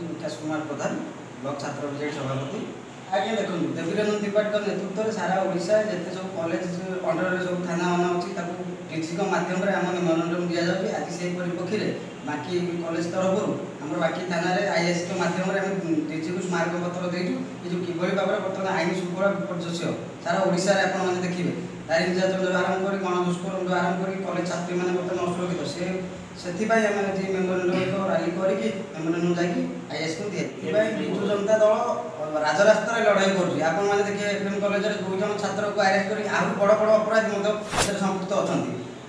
विकास कुमार प्रधान block छात्र परिषद सभापति। आगे देखो देवीरंजन त्रिपाठी नेतृत्व में सारा ओडिशा जिते सब कॉलेज अंडर सब थाना मान अच्छी डीसी माध्यम आम मेमोरेंडम दि जाऊँगी। आज से परिप्रेक्षी में बाकी कॉलेज तरफ आम बाकी थाना आईएएस माध्यम डीसी को स्मारक पत्र देचु। ये जो किभली भाव में बर्तमान आईन श्रृंखला विपर्यय सारा ओडिशा आपने देखिए तार निर्यातन आरंभ कर गणदुष्कर्म आरंभ कर कॉलेज छात्री मैंने बर्तमान असुरक्षित से मेमोरेंडम रैली करके मेमोरेंडम जाकि आईएएस को दिए। विजु जनता दल राजरास्ता लड़ाई कर देखिए एफएम कॉलेज दो जन छात्र को अरेस्ट कर आहरी बड़ बड़ अपराधी संपुक्त अच्छा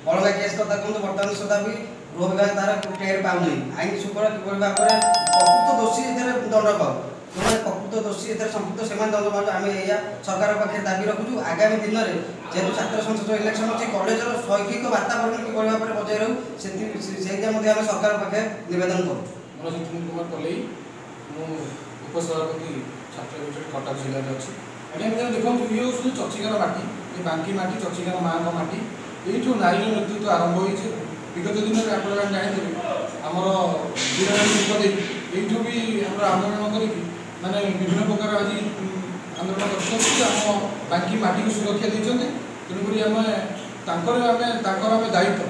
बड़गा केस कथा कहूँ बर्तमान सुधा भी गृह विभाग तार टेर पाऊना आईन श्रृंखला किभली भाव में प्रकृत दोषी दंड पाऊ जो प्रकृत दोषी संपुक्त से दंड पाऊ आम या सरकार पाखे दाबी रखुचु। आगामी दिन में जेहतु छात्र संसद इलेक्शन अच्छी कॉलेज शैक्षिक वातावरण किभली भाव में बजाय रहू से सरकार पाखे नवेदन करूँ। कुमार कलई उपसभापति छात्र परिषद कटक जिले में अच्छी। आज्ञा देखो ये हूँ चचिकार माटी ये बांकी माटी चचिकार माँ का माटी यू नारी नेतृत्व आरंभ हो विगत दिन में आप जानते आमर वीरनारायण यूँ भी आंदोलन कर माने विभिन्न प्रकार आज आंदोलन कर बांकी माटी को सुरक्षा देते तेणुक आम दायित्व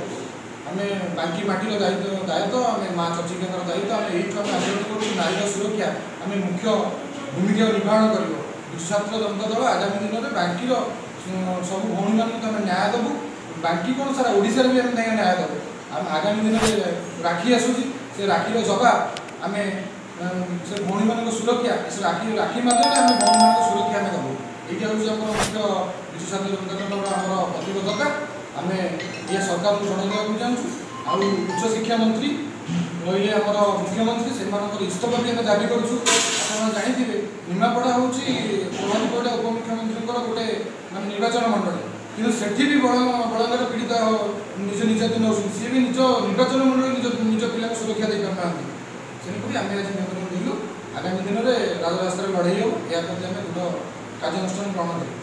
आम बांकी माटीर दायित्व आम माँ चचिका दायित्व आम यू आंदोलन कर नारी सुरक्षा आम मुख्य भूमिका निर्वहन कर छात्र जनता दल आगामी दिन में बांकीर सब भौणी मानक आम न्याय देवु। बांकी कौन सारा ओडिशा भी आम न्याय देवु। आम आगामी दिन में राखी आसूसी से राखीर जवाब आम से भौणी मान सुरक्षा से राखी माध्यम आम भौणी मान सुरक्षा आम देवु। यहाँ हूँ आम मुख्य विशेष छात्र जनता दल आम प्रतिबद्धता आम ये सरकार को जन चाहूँ। आउ उच्च शिक्षा मंत्री रही आमर मुख्यमंत्री से इस्तफा भी आम दाबी करूँ। आप जानते निमापड़ा हूँ प्रभातपड़ा उपमुख्यमंत्री गोटे मान निर्वाचन मंडल कि सेठी भी बड़ंगर पीड़ित निज निर्यातन हो सी भी निज निर्वाचन मंडल निज पिला सुरक्षा दे पार ना तेणुक आम आज मेमोरेंडम देलु। आगामी दिन में राजरास्ता लड़ाई हो या प्रति आम दृढ़ कार्यानुष्ठान ग्रहण करूँ।